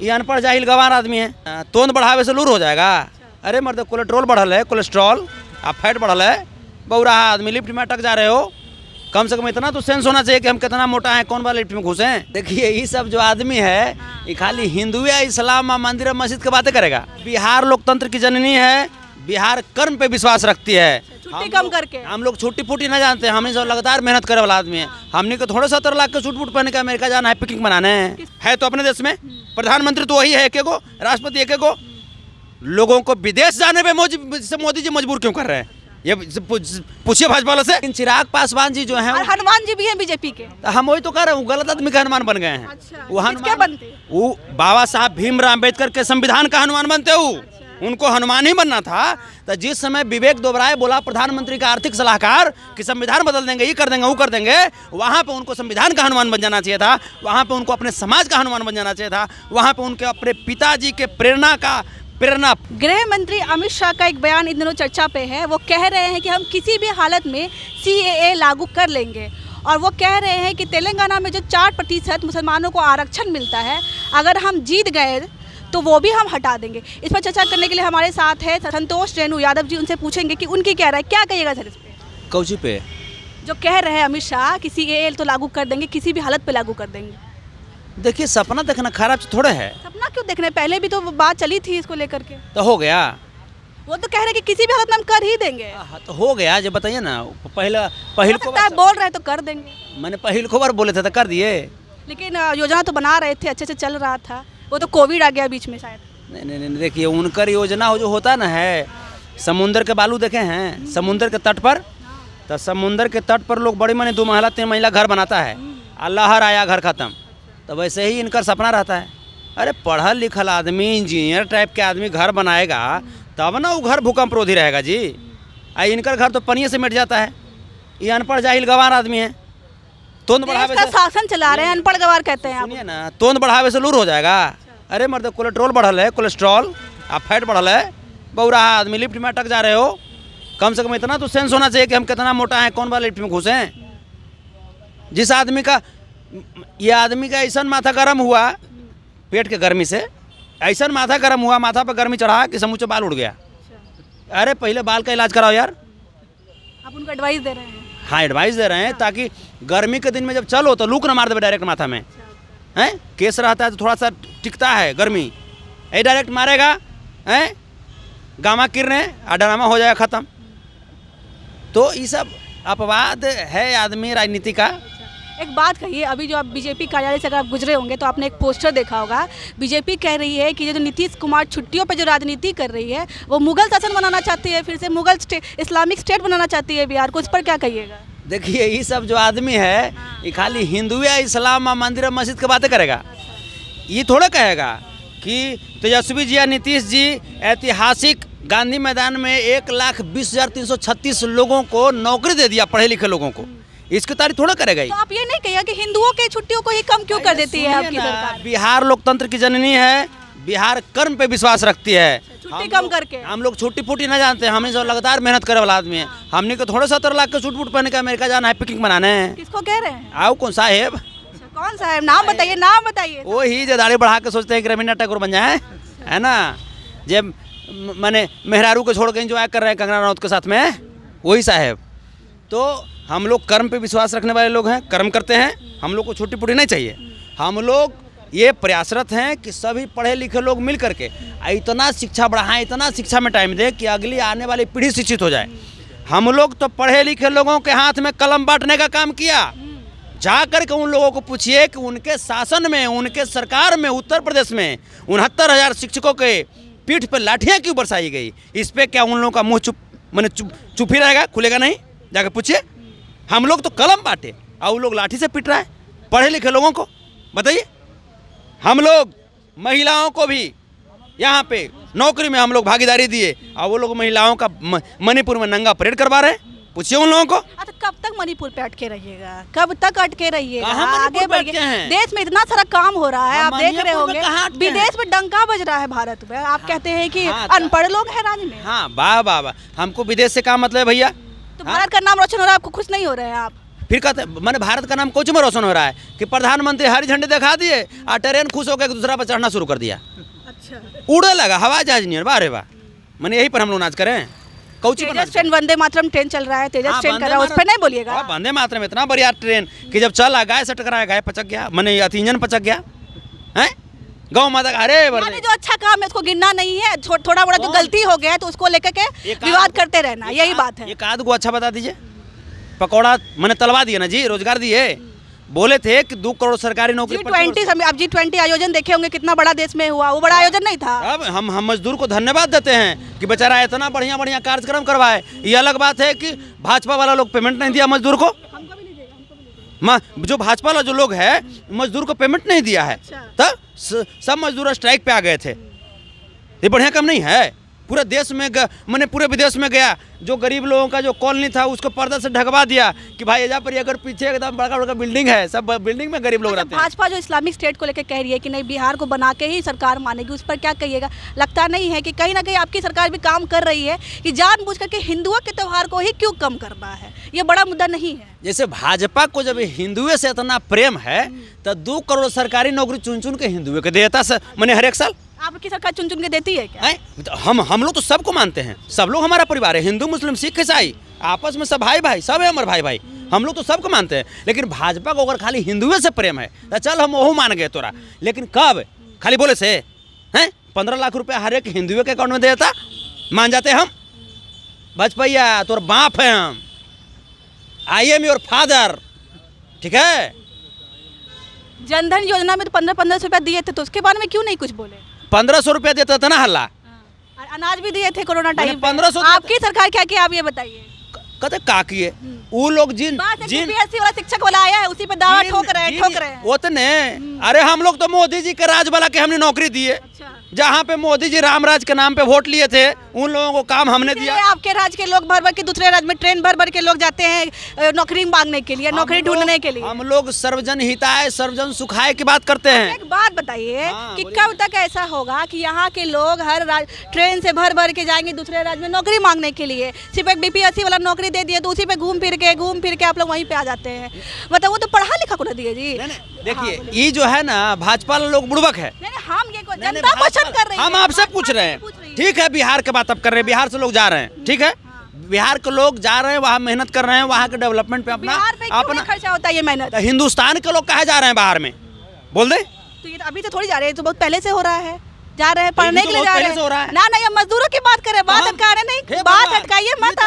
ये अनपढ़ जाहिल गंवार आदमी है। तोंद बढ़ावे से लूर हो जाएगा। अरे मर्द कोलेस्ट्रॉल बढ़ल है, कोलेस्ट्रॉल आप फैट बढ़ल है, बौरा आदमी लिफ्ट में अटक जा रहे हो। कम से कम इतना तो सेंस होना चाहिए कि हम कितना मोटा है, कौन वाला लिफ्ट में घुसे। देखिए ये सब जो आदमी है ये खाली हिंदू या इस्लाम मंदिर मस्जिद की बातें करेगा। बिहार लोकतंत्र की जननी है, बिहार कर्म पे विश्वास रखती है। छुट्टी कम करके हम लोग छुट्टी फूटी ना जानते हैं, हमने जो लगातार मेहनत करे वाला आदमी है। हमने को थोड़े 70 लाख के सूट बूट पहन के अमेरिका जाना है, पिकनिक मनाने है तो अपने देश में प्रधानमंत्री तो वही है एक को, राष्ट्रपति एक को। लोगों को विदेश जाने पे मोदी जी मजबूर क्यों कर रहे हैं, ये पूछिए भाजपा वालों से। चिराग पासवान जी जो हैं और हनुमान जी भी हैं बीजेपी के। हम वही तो कह रहे हैं, गलत आदमी का हनुमान बन गए हैं। अच्छा, वो किसके बनते? वो बाबा साहब भीमराव अम्बेडकर के संविधान का हनुमान बनते हो। उनको हनुमान ही बनना था। तो जिस समय विवेक दोबराय बोला प्रधानमंत्री का आर्थिक सलाहकार कि संविधान बदल देंगे, ये कर देंगे, वो कर देंगे, वहाँ पे उनको संविधान का हनुमान बन जाना चाहिए था। वहाँ पे उनको अपने समाज का हनुमान बन जाना चाहिए था। वहाँ पे उनके अपने पिताजी के प्रेरणा। गृह मंत्री अमित शाह का एक बयान इन दिनों चर्चा पे है। वो कह रहे हैं कि हम किसी भी हालत में CAA लागू कर लेंगे। और वो कह रहे हैं कि तेलंगाना में जो 4% मुसलमानों को आरक्षण मिलता है, अगर हम जीत गए तो वो भी हम हटा देंगे। इस पर चर्चा करने के लिए हमारे साथ है संतोष रेणु यादव जी। उनसे पूछेंगे कि उनकी क्या राय, क्या कहिएगा सर इस पे? कौची पे जो कह रहे हैं अमित शाह कि CAA तो लागू कर देंगे, किसी भी हालत पे लागू कर देंगे। देखिए सपना देखना खराब थोड़े है। सपना क्यों देखना है, पहले भी तो बात चली थी इसको लेकर के। तो हो गया, वो तो कह रहे हैं कि किसी भी हालत में हम कर ही देंगे। तो हो गया। जो बताइए ना, पहले हो सकता है बोल रहे तो कर देंगे। मैंने पहले खबर बोले थे तो कर दिए। लेकिन योजना तो बना रहे थे, अच्छे से चल रहा था। वो तो कोविड आ गया बीच में शायद। नहीं, देखिए उनकर योजना हो जो होता ना है, समुंदर के बालू देखे हैं, समुंदर के तट पर, तो समुंदर के तट पर लोग बड़ी माने 2 महिला 3 महिला घर बनाता है, लहर आया घर खत्म। तो वैसे ही इनका सपना रहता है। अरे पढ़ल लिखल आदमी, इंजीनियर टाइप के आदमी घर बनाएगा तब ना वो घर भूकंप रोधी रहेगा जी। इनका घर तो पनिये से मिट जाता है। ये अनपढ़ जाहिल गंवार आदमी है। तोंद बढ़ावे से शासन चला रहे हैं, अनपढ़ गंवार कहते हैं। सुनिए ना, तोंद बढ़ावे से लूर हो जाएगा। अरे मर्द कोलेस्ट्रॉल बढ़ल है, कोलेस्ट्रॉल आप फैट बढ़ल है, बौरा आदमी लिफ्ट में अटक जा रहे हो। कम से कम इतना तो सेंस होना चाहिए कि हम कितना मोटा है, कौन वाला लिफ्ट में घुसे। जिस आदमी का, ये आदमी का ऐसा माथा गर्म हुआ पेट के गर्मी से, ऐसा माथा गर्म हुआ, माथा पर गर्मी चढ़ा कि समूचे बाल उड़ गया। अरे पहले बाल का इलाज कराओ यार। आप उनको एडवाइस दे रहे हैं? हाँ एडवाइस दे रहे हैं, ताकि गर्मी के दिन में जब चलो तो लूक ना मार दे डायरेक्ट माथा में। हैं केस रहता है तो थोड़ा सा टिकता है गर्मी, ये डायरेक्ट मारेगा, हैं गामा किरणें ड्रामा हो जाएगा ख़त्म। तो ये सब अपवाद है आदमी राजनीति का। एक बात कहिए, अभी जो आप बीजेपी कार्यालय से अगर आप गुजरे होंगे तो आपने एक पोस्टर देखा होगा। बीजेपी कह रही है कि जो नीतीश कुमार छुट्टियों पे जो राजनीति कर रही है, वो मुगल शासन बनाना चाहती है, फिर से मुगल इस्लामिक स्टेट बनाना चाहती है बिहार को। इस पर क्या कहिएगा? देखिए ये सब जो आदमी है ये खाली हिंदू या इस्लाम मंदिर मस्जिद की बातें करेगा। ये थोड़ा कहेगा कि तेजस्वी जी या नीतीश जी ऐतिहासिक गांधी मैदान में 1,20,336 लोगों को नौकरी दे दिया, पढ़े लिखे लोगों को। इसकी तारीफ थोड़ा करेगा। तो आप ये नहीं कहिए कि हिंदुओं के छुट्टियों को ही कम क्यों कर देती है आपकी सरकार? बिहार लोकतंत्र की जननी है, बिहार कर्म पे विश्वास रखती है। छुट्टी कम करके हम लोग छुट्टी फूटी ना जानते हैं, हमने जो लगातार मेहनत करे वाला आदमी है। हमने को थोड़े 70 लाख के सूट बूट पहन के अमेरिका जाना है, पिकनिक मनाने। किसको कह रहे हैं? आओ कौन साहेब? कौन सा है? नाम बताइए, नाम बताइए। वही जो दाढ़ी बढ़ा के सोचते हैं कि रवींद्रनाथ टैगोर बन जाए, है ना। जब मैंने मेहरारू को छोड़ के एंजॉय कर रहे हैं कंगना रनौत के साथ में, वही साहेब। तो हम लोग कर्म पे विश्वास रखने वाले लोग हैं, कर्म करते हैं। हम लोग को छुट्टी फूटी नहीं चाहिए। हम लोग ये प्रयासरत हैं कि सभी पढ़े लिखे लोग मिल करके इतना शिक्षा बढ़ाएं, इतना शिक्षा में टाइम दें कि अगली आने वाली पीढ़ी शिक्षित हो जाए। हम लोग तो पढ़े लिखे लोगों के हाथ में कलम बांटने का काम किया। जा कर के उन लोगों को पूछिए कि उनके शासन में, उनके सरकार में, उत्तर प्रदेश में 69,000 शिक्षकों के पीठ पर लाठियाँ क्यों बरसाई गई? इस पर क्या उन लोगों का मुँह चुप ही रहेगा, खुलेगा नहीं? जाकर पूछिए। हम लोग तो कलम बांटे और वो लोग लाठी से पीट रहा है पढ़े लिखे लोगों को। बताइए, हम लोग महिलाओं को भी यहाँ पे नौकरी में हम लोग भागीदारी दिए और वो लोग महिलाओं का मणिपुर में नंगा परेड करवा रहे हैं। पूछिए उन लोगों को। अच्छा, कब तक मणिपुर पे अटके रहिएगा? कब तक अटके रहिएगा? आगे बढ़ गए। देश में इतना सारा काम हो रहा है, आप देख रहे होंगे। विदेश में डंका बज रहा है भारत में। आप कहते हैं कि अनपढ़ लोग हैं राज्य में। हाँ वाह वाह वाह, हमको विदेश से क्या मतलब है भैया? तो भारत का नाम रोशन हो रहा है, आपको खुश नहीं हो रहे हैं आप? फिर कहते मैंने भारत का नाम कुछ में रोशन हो रहा है कि प्रधानमंत्री हरी झंडी दिखा दिए और ट्रेन खुश होकर दूसरा पर चढ़ना शुरू कर दिया। अच्छा, उड़े लगा, हवाई जहाज नहीं है, वाह रे वाह। मैंने यही पर हम लोग नाच करें, कौची पर तेजस नाच ट्रेन, वंदे मातरम ट्रेन चल रहा है, तेजस ट्रेन कर रहा है, उस पर नहीं बोलिएगा। वंदे मातरम इतना बढ़िया ट्रेन कि जब चला गाय से टकराया, गाय पचक गया, मैंने इंजन पचक गया है। गौ माता का अरे यानी जो अच्छा काम है उसको गिनना नहीं है, थोड़ा बड़ा जो गलती हो गया है तो उसको लेकर के विवाद करते रहना, यही बात है। एक आध को अच्छा बता दीजिए। पकौड़ा मैंने तलवा दिया ना जी, रोजगार दिए। बोले थे कि 2 करोड़ सरकारी नौकरी। आप G20 आयोजन देखे होंगे, कितना बड़ा देश में हुआ, वो बड़ा आयोजन नहीं था। अब हम मजदूर को धन्यवाद देते हैं कि बेचारा इतना बढ़िया बढ़िया कार्यक्रम करवाए। ये अलग बात है कि भाजपा वाला लोग पेमेंट नहीं दिया मजदूर को। जो भाजपा वाला जो लोग है मजदूर को पेमेंट नहीं दिया है, तब सब मजदूर स्ट्राइक पे आ गए थे। ये बढ़िया काम नहीं है। पूरे देश में मैंने पूरे विदेश में गया, जो गरीब लोगों का जो कॉलोनी था उसको पर्दा से ढकवा दिया कि भाई एजा पर अगर पीछे एकदम बड़ा बड़ा बिल्डिंग है, सब बिल्डिंग में गरीब लोग रहते हैं। भाजपा जो इस्लामिक स्टेट को लेकर कह रही है कि नहीं बिहार को बना के ही सरकार मानेगी, उस पर क्या कहिएगा? लगता नहीं है कि कहीं ना कहीं आपकी सरकार भी काम कर रही है कि जानबूझ करके हिंदुओं के त्यौहार को ही क्यों कम करना है? ये बड़ा मुद्दा नहीं है। जैसे भाजपा को जब हिंदुओं से इतना प्रेम है तो 2 करोड़ सरकारी नौकरी चुन चुन के हिंदुओं को देता मैंने हर एक साल। आपकी सरकार चुन चुन के देती है क्या? तो हम लोग तो सबको मानते हैं, सब लोग हमारा परिवार है, हिंदू मुस्लिम सिख ईसाई आपस में सब भाई भाई, सब है हमारे भाई भाई, हम लोग तो सबको मानते हैं। लेकिन भाजपा को अगर खाली हिंदुओं से प्रेम है तो चल हम वो मान गए तोरा, लेकिन कब खाली बोले से हैं 15 लाख रुपया हर एक हिंदुओं के अकाउंट में देता मान जाते हम? बचपैया तोर बाप है हम, आई एम योर फादर, ठीक है। जनधन योजना में तो 1500 रुपया दिए थे, तो उसके बारे में क्यों नहीं कुछ बोले? 1500 रुपया देता था ना हल्ला, अनाज भी दिए थे कोरोना टाइम 1500। आपकी सरकार क्या किया आप ये बताइए? कहते का किए वो लोग जिन बीपीएससी वाला शिक्षक वाला आया है, उसी पे दावा ठोक रहे हैं। उतने अरे हम लोग तो मोदी जी के राज वाला के हमने नौकरी दिए। जहाँ पे मोदी जी रामराज के नाम पे वोट लिए थे उन लोगों को काम हमने दिया। आपके राज्य के लोग भर भर के दूसरे राज्य में ट्रेन भर भर के लोग जाते हैं नौकरी मांगने के लिए, नौकरी ढूंढने के लिए। हम लोग सर्वजन हिताय सर्वजन सुखाय की बात करते हैं। एक बात बताइए कि कब तक ऐसा होगा कि यहाँ के लोग हर ट्रेन से भर भर के जाएंगे दूसरे राज्य में नौकरी मांगने के लिए? सिर्फ एक बीपीएससी वाला नौकरी दे दिए तो उसी पे घूम फिर के आप लोग वहीं पे आ जाते हैं। मतलब वो तो पढ़ा लिखा को ना दिए जी। देखिए ये जो है ना भाजपा लोग बुड़बक है। हम ये जनता क्वेश्चन कर रहे हैं, हम आपसे पूछ रहे हैं। ठीक है बिहार के बात अब कर रहे हैं, बिहार से लोग जा रहे हैं, ठीक है बिहार के लोग जा रहे हैं, वहाँ मेहनत कर रहे हैं, वहाँ के डेवलपमेंट पे अपना खर्चा होता है ये मेहनत। हिंदुस्तान के लोग कहाँ जा रहे हैं बाहर में बोल दे? तो ये अभी तो थोड़ी जा रहे हैं, तो बहुत पहले से हो रहा है, जा रहे हैं पढ़ने के लिए जा रहे हैं। ना ये मजदूरों की बात कर रहे हैं, बात अटका रहे नहीं, बात अटकाइए मत।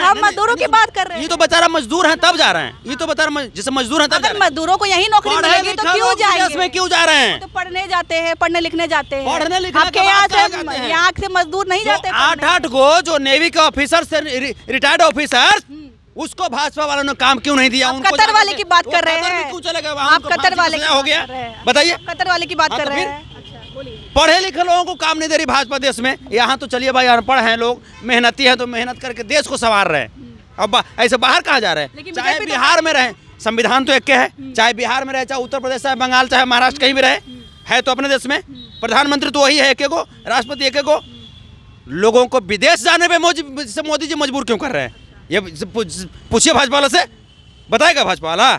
हम मजदूरों की बात कर रहे हैं। ये तो बेचारा मजदूर हैं तब जा रहे हैं, ये तो बेचारा जैसे मजदूर हैं तब। अगर मजदूरों को यही नौकरी मिलेगी तो क्यों जाएंगे? में क्यों जा रहे हैं? तो पढ़ने जाते हैं, पढ़ने लिखने जाते हैं। पढ़ने लिखने आपके यहाँ से मजदूर नहीं जाते। 8 गो जो नेवी के ऑफिसर से रिटायर्ड ऑफिसर उसको भाजपा वालों ने काम क्यों नहीं दिया? कतर वाले की बात कर रहे हैं, क्यों चले गए? आप कतर वाले हो गया बताइए, कतर वाले की बात कर रहे हैं। पढ़े लिखे लोगों को काम नहीं दे रही भाजपा देश में। यहाँ तो चलिए भाई अनपढ़ हैं लोग, मेहनती हैं तो मेहनत करके देश को संवार रहे हैं। अब ऐसे बाहर कहाँ जा रहे हैं? चाहे बिहार में रहे, संविधान तो एक के है, चाहे बिहार में रहे, चाहे उत्तर प्रदेश, चाहे बंगाल, चाहे महाराष्ट्र, कहीं भी रहे है तो अपने देश में प्रधानमंत्री तो वही है एक को, राष्ट्रपति एक को। लोगों को विदेश जाने पे मोदी जी मजबूर क्यों कर रहे हैं? ये पूछिए भाजपा वाला से, बताएगा भाजपा वाला?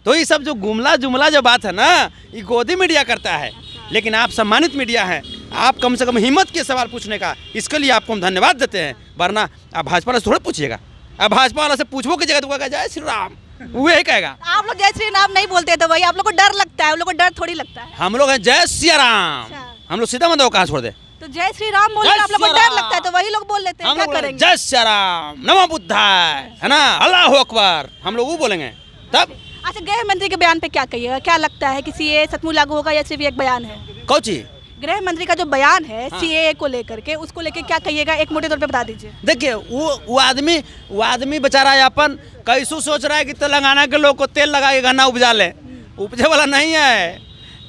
तो ये सब जो गुमला जुमला जो बात है ना ये गोदी मीडिया करता है। लेकिन आप सम्मानित मीडिया हैं, आप कम से कम हिम्मत के सवाल पूछने का, इसके लिए आपको हम धन्यवाद देते हैं। वरना आप भाजपा वाला से थोड़ा पूछिएगा, आप भाजपा वाला से पूछबो की जगह तो कहेगा जय श्री राम, वो यही कहेगा। आप लोग जय श्री राम नहीं बोलते तो वही आप लोग को डर लगता है, हम लोग को डर थोड़ी लगता है। हम लोग हैं जय सिया राम, हम लोग सीधा मतलब कहाँ छोड़ दे? तो जय श्री राम बोलने आप लोग को डर लगता है तो वही लोग बोल लेते हैं, क्या करेंगे? जय सिया राम, नमो बुद्धाय, है ना, अल्लाह अकबर, हम लोग वो बोलेंगे तब। अच्छा गृह मंत्री के बयान पे क्या कहिएगा? क्या लगता है कि सीएए सचमुच लागू होगा या सिर्फ एक बयान है? कौची गृह मंत्री का जो बयान है सीएए को लेकर के, उसको लेकर क्या कहिएगा? एक मोटे तौर पे बता दीजिए। देखिए वो आदमी बेचारा अपन कैसू सोच रहा है कि तेलंगाना के लोग को तेल लगा के गन्ना उपजा ले, उपजे वाला नहीं है।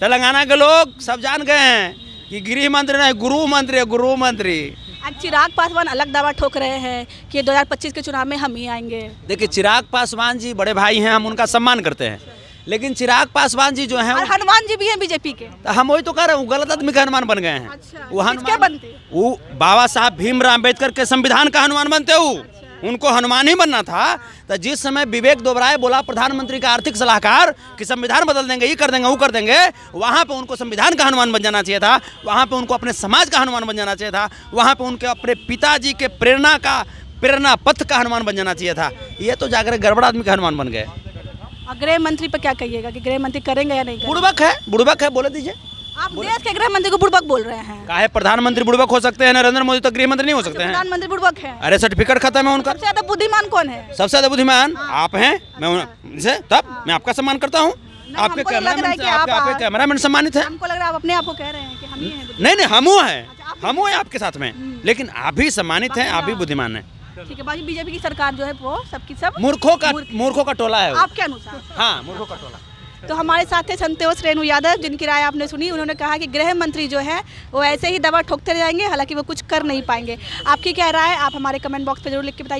तेलंगाना के लोग सब जान गए हैं कि गृह मंत्री नहीं गुरु मंत्री है, गुरु मंत्री। आज चिराग पासवान अलग दावा ठोक रहे हैं कि 2025 के चुनाव में हम ही आएंगे। देखिए चिराग पासवान जी बड़े भाई हैं, हम उनका सम्मान करते हैं, लेकिन चिराग पासवान जी जो हैं और हनुमान जी भी हैं बीजेपी के। तो हम वही तो कह रहे हैं, गलत आदमी के हनुमान बन गए हैं। अच्छा, वो क्या बनते? वो बाबा साहब भीमराव अम्बेडकर के संविधान का हनुमान बनते हो, उनको हनुमान ही बनना था। तो जिस समय विवेक दोबराय बोला प्रधानमंत्री का आर्थिक सलाहकार कि संविधान बदल देंगे, ये कर देंगे, वो कर देंगे, वहाँ पे उनको संविधान का हनुमान बन जाना चाहिए था। वहाँ पे उनको अपने समाज का हनुमान बन जाना चाहिए था। वहाँ पे उनके अपने पिताजी के प्रेरणा पथ का हनुमान बन जाना चाहिए था। ये तो जाकर गड़बड़ आदमी का हनुमान बन गए। और गृह मंत्री पर क्या कहिएगा कि गृह मंत्री करेंगे या नहीं करेंगे? बुड़बक है, बोले दीजिए। आप देश के गृह मंत्री को बुड़बक बोल रहे हैं। काहे प्रधानमंत्री बुड़बक हो सकते हैं, नरेंद्र मोदी तो गृह मंत्री नहीं हो सकते हैं। प्रधानमंत्री बुड़बक है। अरे सर्टिफिकेट खत्म है उनका। सबसे ज्यादा बुद्धिमान कौन है? सबसे ज्यादा बुद्धिमान आप हैं। मैं आपका सम्मान करता हूँ। आपके हमको लग रहा है कि आप आपके कैमरामैन सम्मानित है। हमको लग रहा है आप अपने आप को कह रहे हैं कि हम ही हैं बुद्धिमान। नहीं, हम हैं आपके साथ में, लेकिन आप भी सम्मानित हैं, आप भी बुद्धिमान हैं। ठीक है, बाकी बीजेपी की सरकार जो है वो सबकी सब मूर्खों का टोला है वो। आपके अनुसार? हाँ, मूर्खों का टोला। तो हमारे साथ थे संतोष रेणु यादव, जिनकी राय आपने सुनी। उन्होंने कहा कि गृह मंत्री जो है वो ऐसे ही दवा ठोकते जाएंगे, हालांकि वो कुछ कर नहीं पाएंगे। आपकी क्या राय है? आप हमारे कमेंट बॉक्स पे जरूर लिख के बताइए।